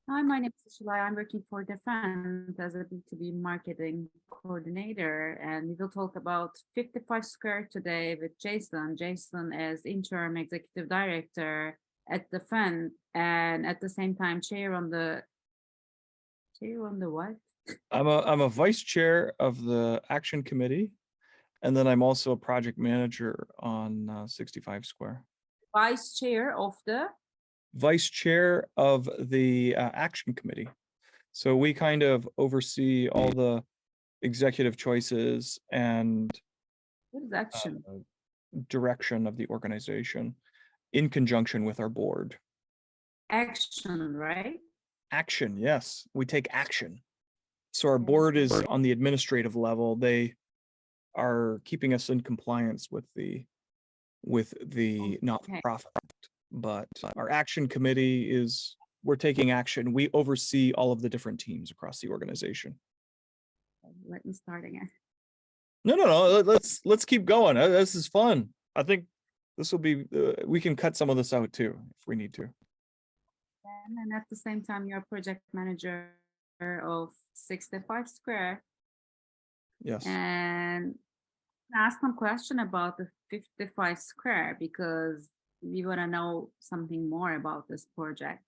Hi, my name is Isilay. I'm working for Defend as a B2B marketing coordinator, and we will talk about 55 Square today with Jason. Jason is interim executive director at Defend, and at the same time, chair on the what? I'm a vice chair of the action committee, and then I'm also a project manager on 65 Square. Vice chair of the. Vice chair of the action committee. So we kind of oversee all the executive choices and What is action? direction of the organization in conjunction with our board. Action, right? Action, yes, we take action. So our board is on the administrative level. They are keeping us in compliance with the not-for-profit, but our action committee is, we're taking action. We oversee all of the different teams across the organization. Let me start again. No. Let's keep going. This is fun. I think this will be. We can cut some of this out too if we need to. And at the same time, you're project manager of 65 Square. Yes. And ask some question about the 55 Square because we want to know something more about this project.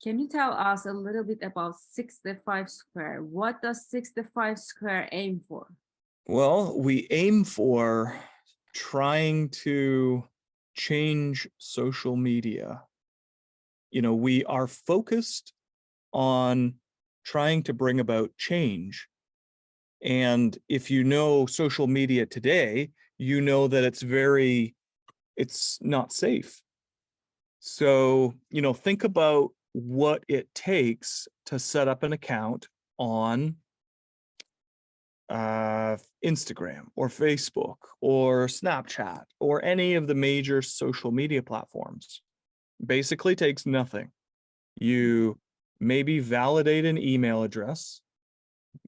Can you tell us a little bit about 65 Square? What does 65 Square aim for? Well, we aim for trying to change social media. You know, we are focused on trying to bring about change. And if you know social media today, you know that it's not safe. So, you know, think about what it takes to set up an account on Instagram or Facebook or Snapchat or any of the major social media platforms. Basically takes nothing. You maybe validate an email address.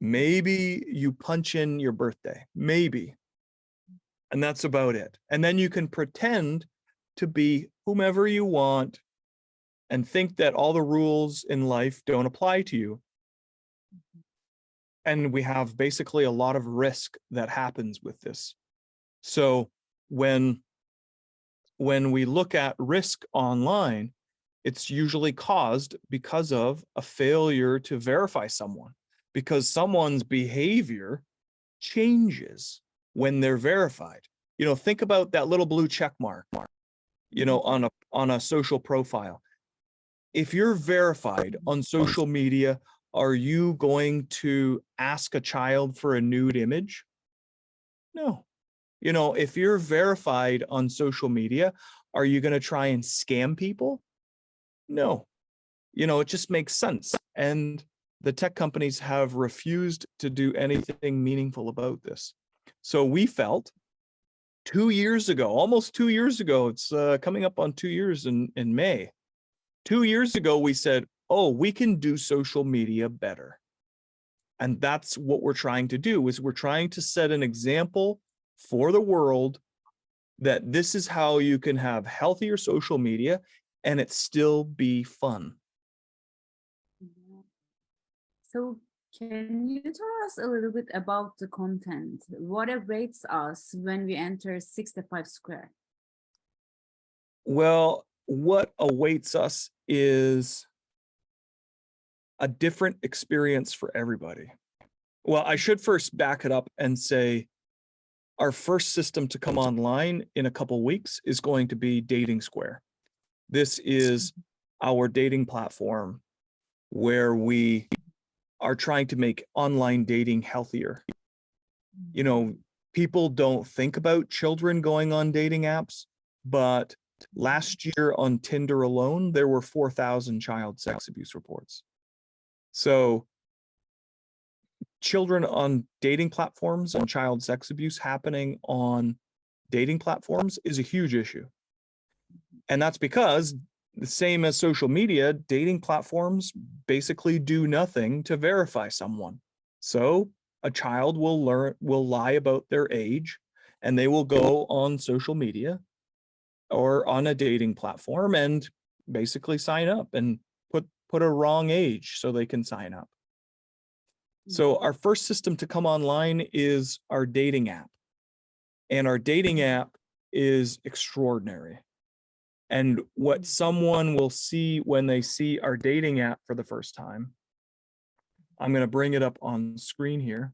Maybe you punch in your birthday, maybe. And that's about it. And then you can pretend to be whomever you want and think that all the rules in life don't apply to you. And we have basically a lot of risk that happens with this. So when we look at risk online, it's usually caused because of a failure to verify someone, because someone's behavior changes when they're verified. You know, think about that little blue check mark, you know, on a social profile. If you're verified on social media, are you going to ask a child for a nude image? No. You know, if you're verified on social media, are you going to try and scam people? No. You know, it just makes sense. And the tech companies have refused to do anything meaningful about this. So we felt 2 years ago, almost 2 years ago, it's coming up on 2 years in May. 2 years ago, we said, oh, we can do social media better. And that's what we're trying to do, is we're trying to set an example for the world that this is how you can have healthier social media and it still be fun. So can you tell us a little bit about the content? What awaits us when we enter 65 Square? Well, what awaits us is a different experience for everybody. Well, I should first back it up and say our first system to come online in a couple weeks is going to be Dating Square. This is our dating platform where we are trying to make online dating healthier. You know, people don't think about children going on dating apps, but last year on Tinder alone, there were 4,000 child sex abuse reports. So children on dating platforms and child sex abuse happening on dating platforms is a huge issue. And that's because the same as social media, dating platforms basically do nothing to verify someone. So a child will lie about their age, and they will go on social media or on a dating platform and basically sign up and put put a wrong age so they can sign up. So our first system to come online is our dating app. And our dating app is extraordinary. And what someone will see when they see our dating app for the first time, I'm going to bring it up on screen here.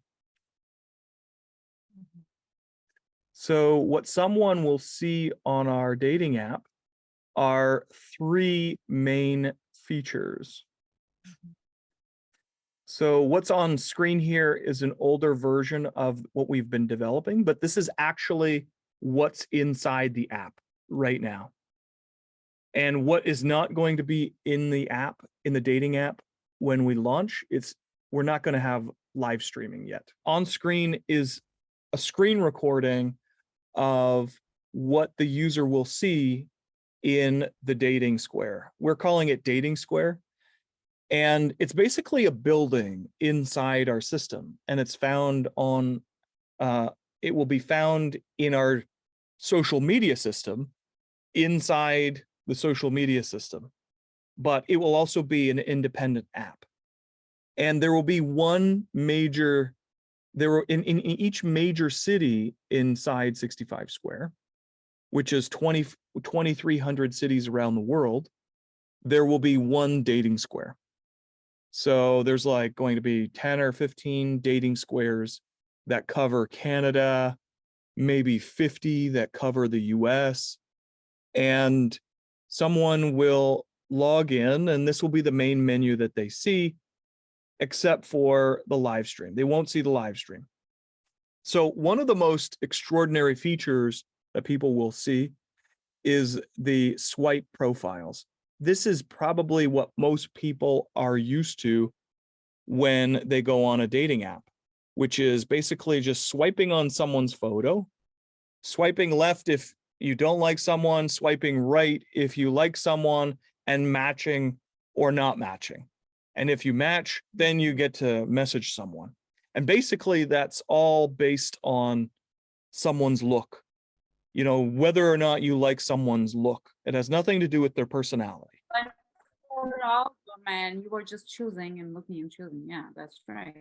So what someone will see on our dating app are three main features. So what's on screen here is an older version of what we've been developing, but this is actually what's inside the app right now. And what is not going to be in the app, in the dating app, when we launch, we're not going to have live streaming yet. On screen is a screen recording of what the user will see in the dating square. We're calling it dating square. And it's basically a building inside our system. And it's found on, it will be found in our social media system inside the social media system, but it will also be an independent app. And there will be one major, in each major city inside 65 Square, which is 2,300 cities around the world, there will be one dating square. So there's like going to be 10 or 15 dating squares that cover Canada, maybe 50 that cover the US, and someone will log in and this will be the main menu that they see, except for the live stream. They won't see the live stream. So one of the most extraordinary features that people will see is the swipe profiles. This is probably what most people are used to when they go on a dating app, which is basically just swiping on someone's photo, swiping left if you don't like someone, swiping right if you like someone, and matching or not matching. And if you match, then you get to message someone. And basically that's all based on someone's look. You know, whether or not you like someone's look, it has nothing to do with their personality. But for all of them, man, you were just choosing and looking and choosing. Yeah, that's right.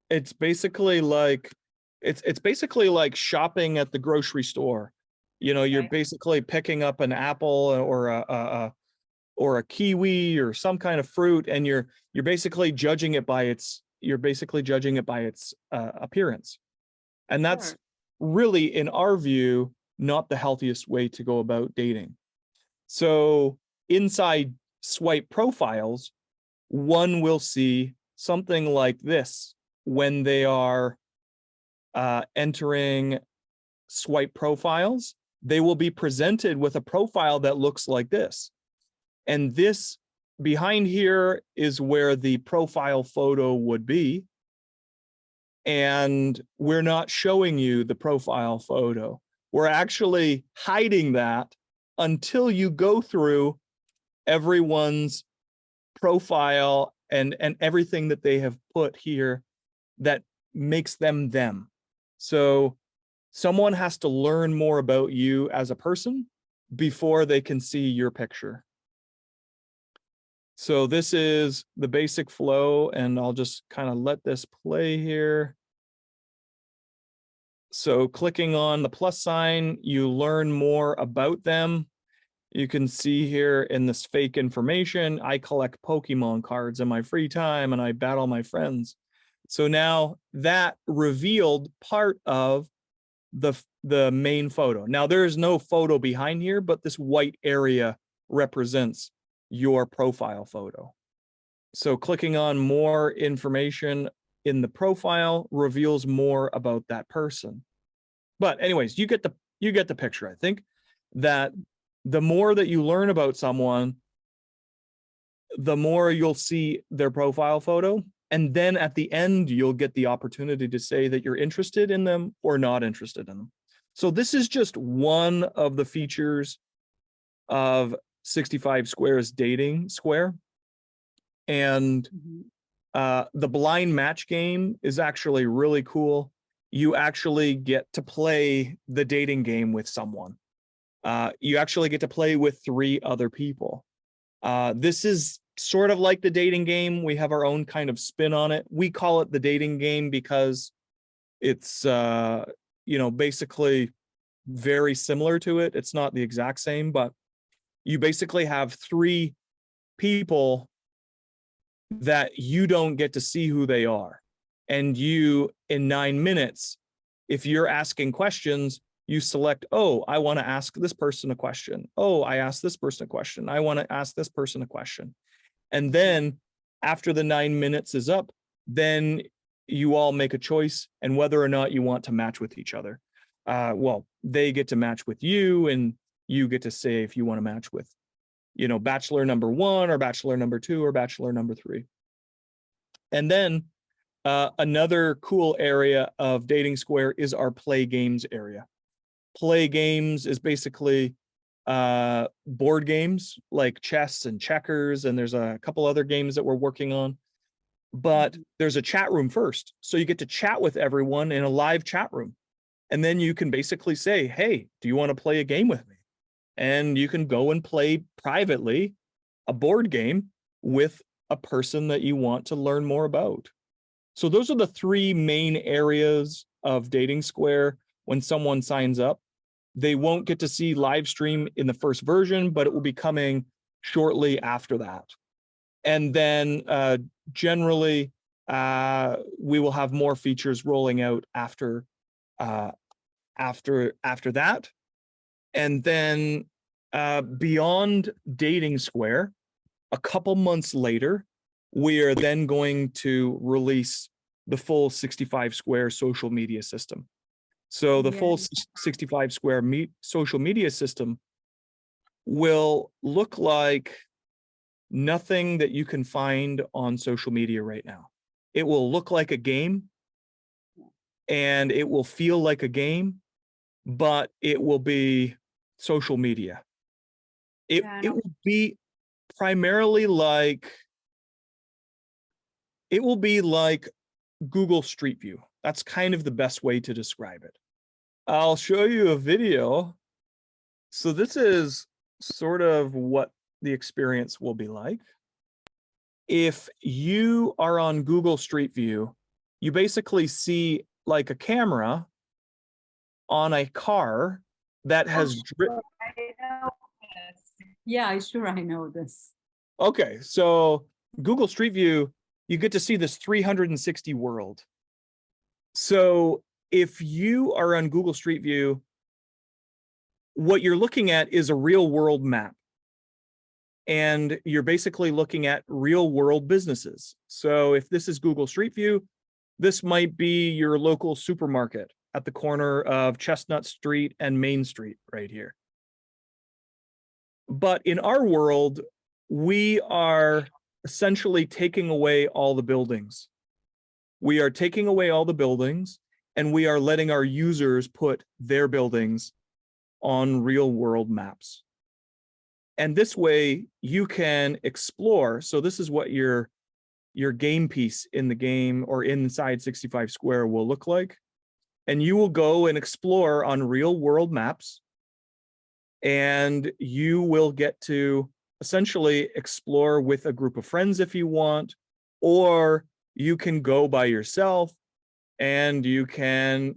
It's basically like, it's basically like shopping at the grocery store. You know, you're basically picking up an apple or a kiwi or some kind of fruit, and you're basically judging it by its appearance. And that's really, in our view, not the healthiest way to go about dating. So inside swipe profiles, one will see something like this when they are entering swipe profiles. They will be presented with a profile that looks like this. And this behind here is where the profile photo would be. And we're not showing you the profile photo. We're actually hiding that until you go through everyone's profile and everything that they have put here that makes them them. So someone has to learn more about you as a person before they can see your picture. So this is the basic flow, and I'll just kind of let this play here. So clicking on the plus sign, you learn more about them. You can see here in this fake information, I collect Pokemon cards in my free time and I battle my friends. So now that revealed part of the main photo. Now there is no photo behind here, but this white area represents your profile photo. So clicking on more information in the profile reveals more about that person. But anyways, you get the picture. I think that the more that you learn about someone, the more you'll see their profile photo. And then at the end, you'll get the opportunity to say that you're interested in them or not interested in them. So this is just one of the features of 65 Square's dating square. And the blind match game is actually really cool. You actually get to play the dating game with someone. You actually get to play with 3 other people. This is sort of like the dating game. We have our own kind of spin on it. We call it the dating game because it's, basically very similar to it. It's not the exact same, but you basically have three people that you don't get to see who they are. And you, in 9 minutes, if you're asking questions, you select, oh, I want to ask this person a question. Oh, I asked this person a question. I want to ask this person a question. And then after the 9 minutes is up, then you all make a choice and whether or not you want to match with each other. Well, they get to match with you and you get to say if you want to match with, bachelor number 1 or bachelor number 2 or bachelor number 3. And then another cool area of Dating Square is our play games area. Play games is basically board games like chess and checkers, and there's a couple other games that we're working on. But there's a chat room first. So you get to chat with everyone in a live chat room. And then you can basically say, hey, do you want to play a game with me? And you can go and play privately a board game with a person that you want to learn more about. So those are the three main areas of Dating Square. When someone signs up, they won't get to see live stream in the first version, but it will be coming shortly after that. And then generally, we will have more features rolling out after that. And then beyond Dating Square, a couple months later, we are then going to release the full 65 Square social media system. So the full 65 Square social media system will look like nothing that you can find on social media right now. It will look like a game and it will feel like a game, but it will be social media. It will be primarily like, it will be like Google Street View. That's kind of the best way to describe it. I'll show you a video. So this is sort of what the experience will be like. If you are on Google Street View, you basically see like a camera on a car that has driven. Yeah, sure, I know this. Okay, so Google Street View, you get to see this 360 world. So if you are on Google Street View, what you're looking at is a real world map. And you're basically looking at real world businesses. So if this is Google Street View, this might be your local supermarket at the corner of Chestnut Street and Main Street right here. But in our world, we are essentially taking away all the buildings. We are taking away all the buildings and we are letting our users put their buildings on real world maps. And this way you can explore. So this is what your game piece in the game or inside 65 Square will look like. And you will go and explore on real world maps. And you will get to essentially explore with a group of friends if you want, or you can go by yourself and you can,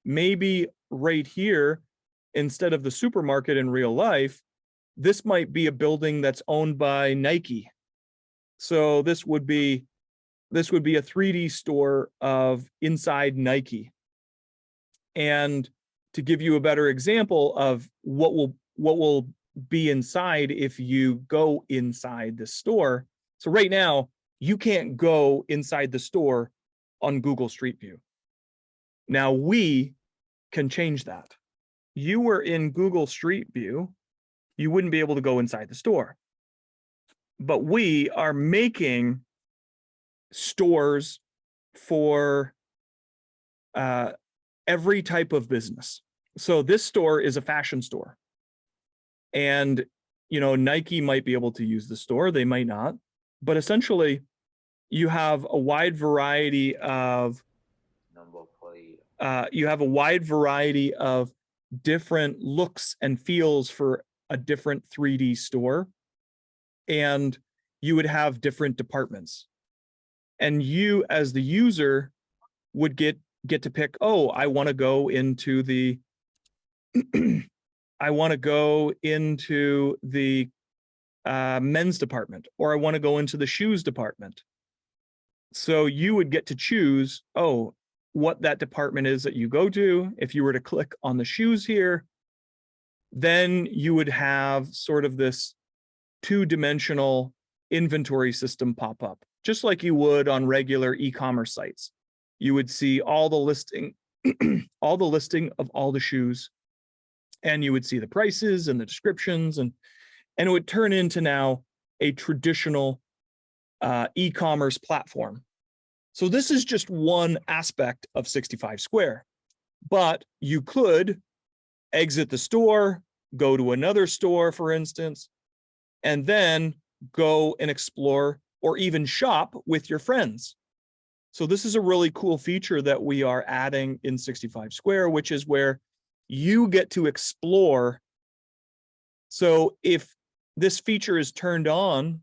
maybe right here, instead of the supermarket in real life, this might be a building that's owned by Nike. So this would be a 3D store of inside Nike. And to give you a better example of what will be inside if you go inside the store. So right now, you can't go inside the store on Google Street View. Now we can change that. You were in Google Street View, you wouldn't be able to go inside the store. But we are making stores for every type of business. So this store is a fashion store. And, Nike might be able to use the store, they might not. But essentially, you have a wide variety of different looks and feels for a different 3D store. And you would have different departments. And you as the user would get to pick, oh, I want to go into the I want to go into the men's department, or I want to go into the shoes department. So you would get to choose, oh, what that department is that you go to. If you were to click on the shoes here, then you would have sort of this two-dimensional inventory system pop up, just like you would on regular e-commerce sites. You would see all the listing, all the listing of all the shoes, and you would see the prices and the descriptions, and it would turn into now a traditional e-commerce platform. So this is just one aspect of 65 Square, but you could exit the store, go to another store, for instance, and then go and explore or even shop with your friends. So this is a really cool feature that we are adding in 65 Square, which is where you get to explore. So if this feature is turned on,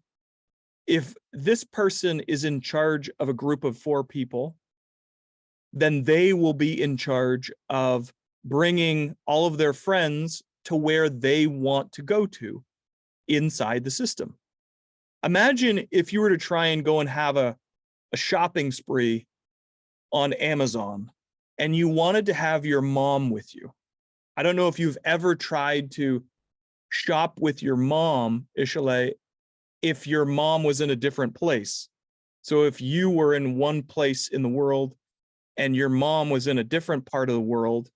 if this person is in charge of a group of 4 people, then they will be in charge of bringing all of their friends to where they want to go to inside the system. Imagine if you were to try and go and have a shopping spree on Amazon and you wanted to have your mom with you. I don't know if you've ever tried to shop with your mom, Isilay, if your mom was in a different place. So if you were in one place in the world and your mom was in a different part of the world,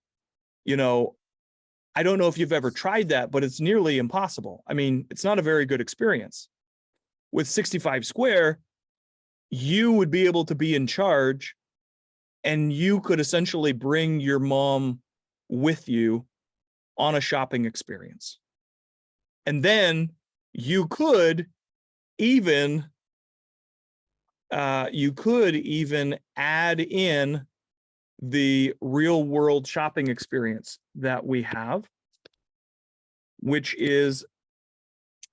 you know, I don't know if you've ever tried that, but it's nearly impossible. I mean, it's not a very good experience. With 65 Square, you would be able to be in charge, and you could essentially bring your mom with you on a shopping experience. And then you could even add in the real world shopping experience that we have, which is,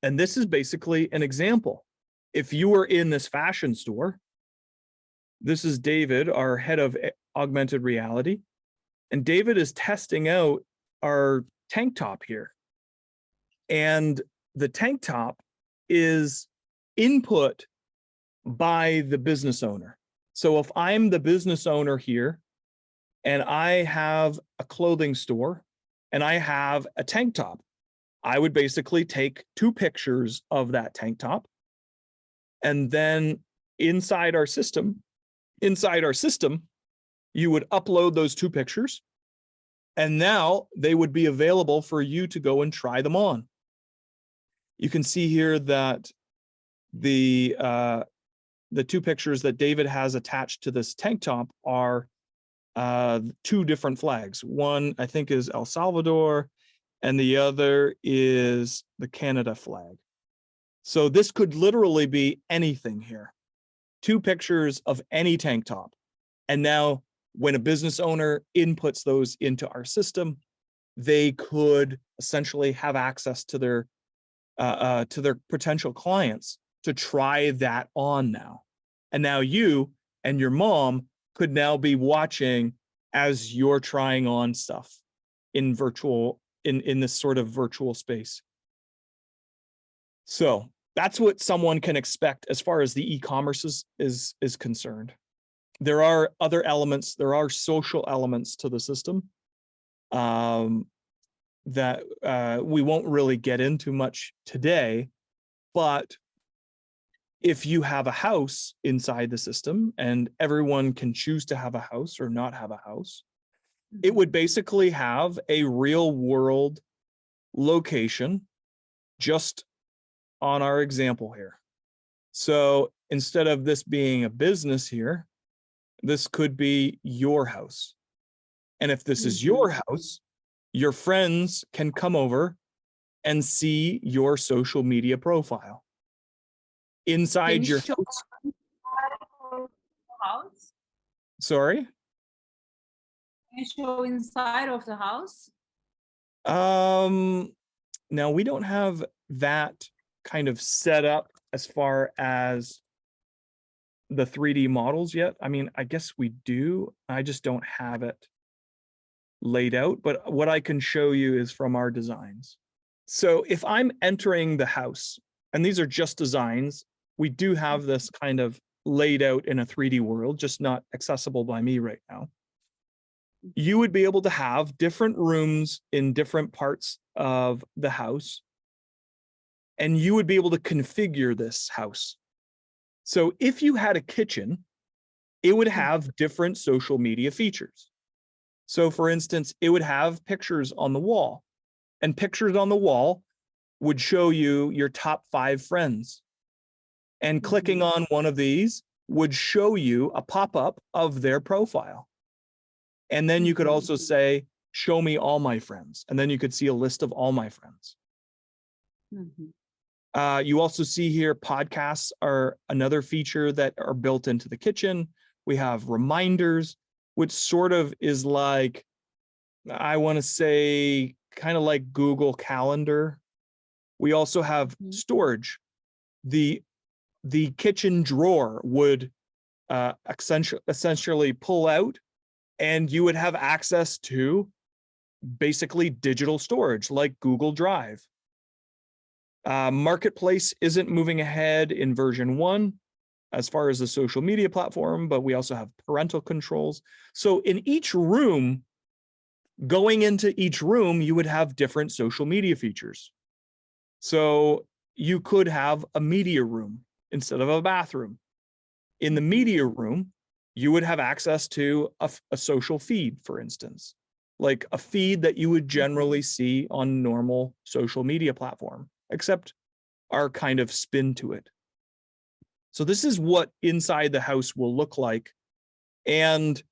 and this is basically an example. If you were in this fashion store, this is David, our head of augmented reality, and David is testing out our tank top here. And the tank top is input by the business owner. So if I'm the business owner here and I have a clothing store and I have a tank top, I would basically take 2 pictures of that tank top, and then inside our system, you would upload those 2 pictures, and now they would be available for you to go and try them on. You can see here that the 2 pictures that David has attached to this tank top are 2 different flags. One, I think, is El Salvador, and the other is the Canada flag. So this could literally be anything here. 2 pictures of any tank top. And now when a business owner inputs those into our system, they could essentially have access to their potential clients to try that on now. And now you and your mom could now be watching as you're trying on stuff in this sort of virtual space. So that's what someone can expect as far as the e-commerce is concerned. There are other elements, there are social elements to the system that we won't really get into much today, but if you have a house inside the system and everyone can choose to have a house or not have a house, it would basically have a real world location just on our example here. So instead of this being a business here, this could be your house. And if this is your house, your friends can come over and see your social media profile. Inside your house? Sorry? Can you show inside of the house? Now we don't have that kind of set up as far as the 3D models yet. I mean, I guess we do. I just don't have it laid out, but what I can show you is from our designs. So if I'm entering the house, and these are just designs, we do have this kind of laid out in a 3D world, just not accessible by me right now. You would be able to have different rooms in different parts of the house, and you would be able to configure this house. So if you had a kitchen, it would have different social media features. So for instance, it would have pictures on the wall, and pictures on the wall would show you your top 5 friends. And clicking on one of these would show you a pop-up of their profile. And then you could also say, show me all my friends. And then you could see a list of all my friends. You also see here, podcasts are another feature that are built into the kitchen. We have reminders, which sort of is like, I want to say, kind of like Google Calendar. We also have storage. The kitchen drawer would essentially pull out, and you would have access to basically digital storage like Google Drive. Marketplace isn't moving ahead in version 1 as far as the social media platform, but we also have parental controls. So in each room, going into each room, you would have different social media features. So you could have a media room instead of a bathroom. In the media room, you would have access to a social feed, for instance, like a feed that you would generally see on normal social media platform, except our kind of spin to it. So this is what inside the house will look like. And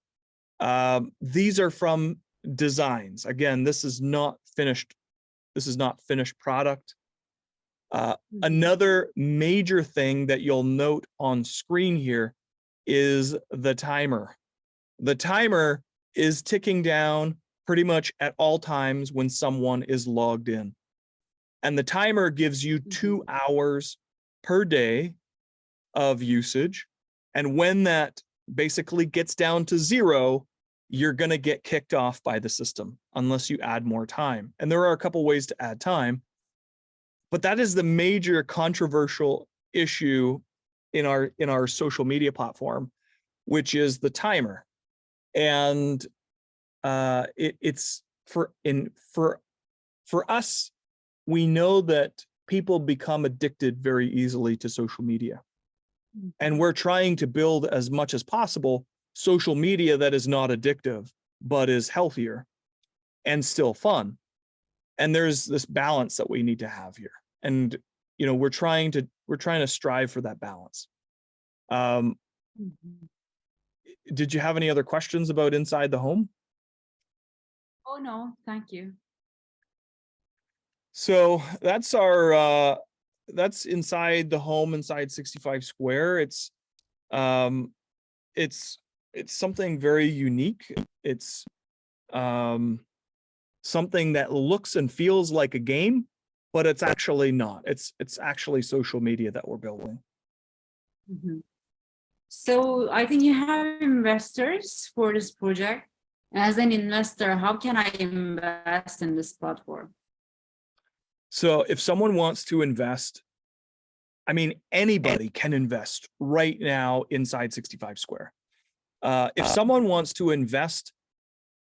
these are from designs. Again, this is not finished. This is not finished product. Another major thing that you'll note on screen here is the timer. The timer is ticking down pretty much at all times when someone is logged in. And the timer gives you 2 hours per day of usage. And when that basically gets down to 0, you're going to get kicked off by the system unless you add more time. And there are a couple ways to add time, but that is the major controversial issue in our social media platform, which is the timer. And it's for us, we know that people become addicted very easily to social media. And we're trying to build as much as possible social media that is not addictive, but is healthier and still fun. And there's this balance that we need to have here. And, you know, we're trying to strive for that balance. Did you have any other questions about inside the home? Oh, no, thank you. So that's our, that's inside the home, inside 65 Square. It's something very unique. It's something that looks and feels like a game, but it's actually not. It's actually social media that we're building. So I think you have investors for this project. As an investor, how can I invest in this platform? So if someone wants to invest, I mean, anybody can invest right now inside 65 Square. If someone wants to invest,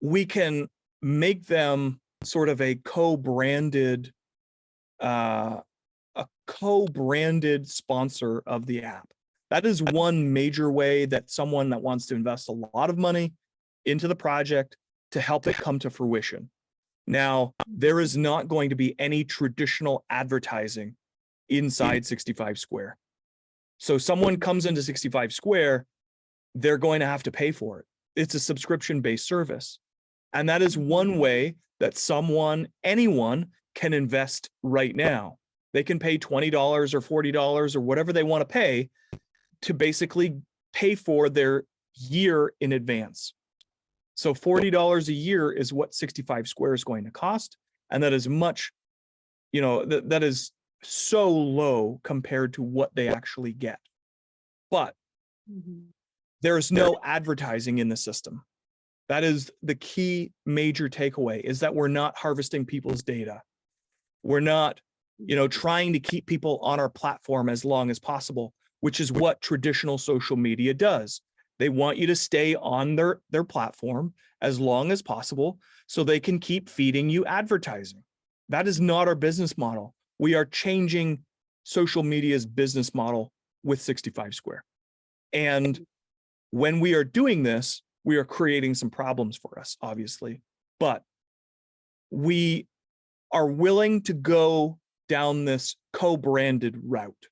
we can make them sort of a co-branded sponsor of the app. That is one major way that someone that wants to invest a lot of money into the project to help it come to fruition. Now, there is not going to be any traditional advertising inside 65 Square. So someone comes into 65 Square, they're going to have to pay for it. It's a subscription-based service. And that is one way that anyone can invest right now. They can pay $20 or $40 or whatever they want to pay to basically pay for their year in advance. So $40 a year is what 65 Square is going to cost. And that is much, you know, that is so low compared to what they actually get. But there's no advertising in the system. That is the key major takeaway, is that we're not harvesting people's data. We're not, trying to keep people on our platform as long as possible, which is what traditional social media does. They want you to stay on their platform as long as possible so they can keep feeding you advertising. That is not our business model. We are changing social media's business model with 65square. And when we are doing this, we are creating some problems for us, obviously, but we are willing to go down this co-branded route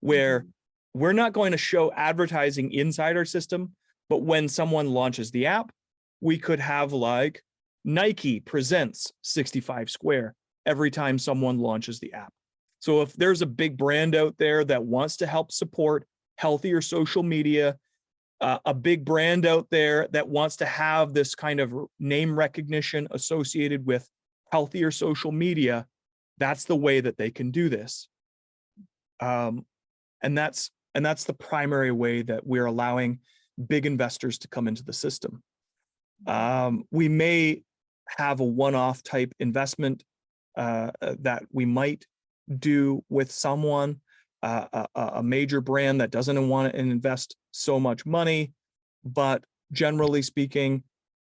where we're not going to show advertising inside our system, but when someone launches the app, we could have like Nike presents 65square every time someone launches the app. So if there's a big brand out there that wants to help support healthier social media, a big brand out there that wants to have this kind of name recognition associated with healthier social media, that's the way that they can do this. And that's the primary way that we're allowing big investors to come into the system. We may have a one-off type investment that we might do with someone, a major brand that doesn't want to invest so much money, but generally speaking,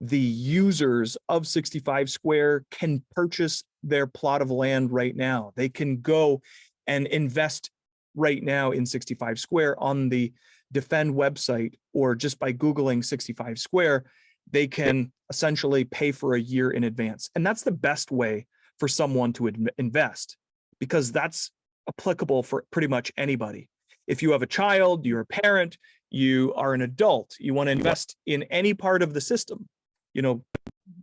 the users of 65square can purchase their plot of land right now. They can go and invest right now in 65square on the Defend website, or just by Googling 65square, they can essentially pay for a year in advance. And that's the best way for someone to invest, because that's applicable for pretty much anybody. If you have a child, you're a parent, you are an adult, you want to invest in any part of the system,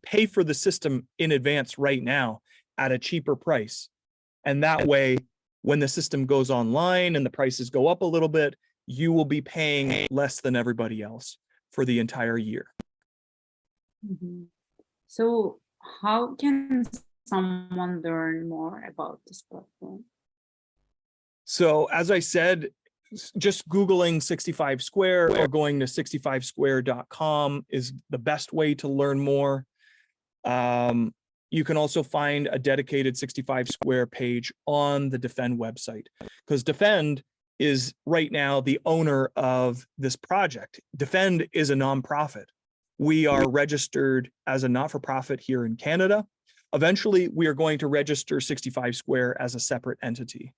pay for the system in advance right now at a cheaper price. And that way, when the system goes online and the prices go up a little bit, you will be paying less than everybody else for the entire year. So how can someone learn more about this platform? So as I said, just Googling 65square or going to 65square.com is the best way to learn more. You can also find a dedicated 65square page on the Defend website, because Defend is right now the owner of this project. Defend is a nonprofit. We are registered as a not-for-profit here in Canada. Eventually, we are going to register 65square as a separate entity.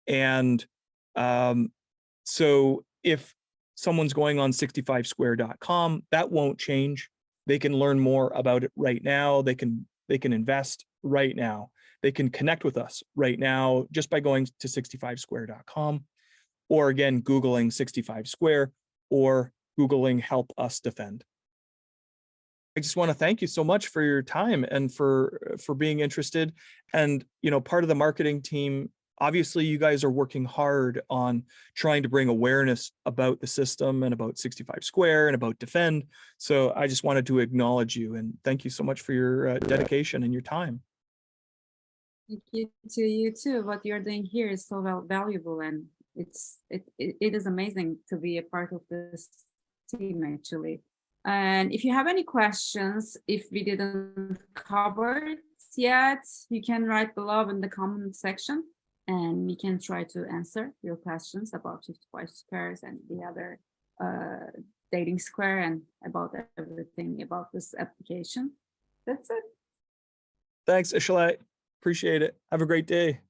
And so if someone's going on 65square.com, that won't change. They can learn more about it right now. They can invest right now. They can connect with us right now just by going to 65square.com, or again, Googling 65square or Googling HelpUsDefend. I just want to thank you so much for your time and for being interested. And, part of the marketing team, obviously you guys are working hard on trying to bring awareness about the system and about 65square and about Defend. So I just wanted to acknowledge you and thank you so much for your dedication and your time. Thank you to you too. What you're doing here is so valuable, and it is amazing to be a part of this team, actually. And if you have any questions, if we didn't cover it yet, you can write below in the comment section, and we can try to answer your questions about 65squares and the other dating square and about everything about this application. That's it. Thanks, Isilay. Appreciate it. Have a great day.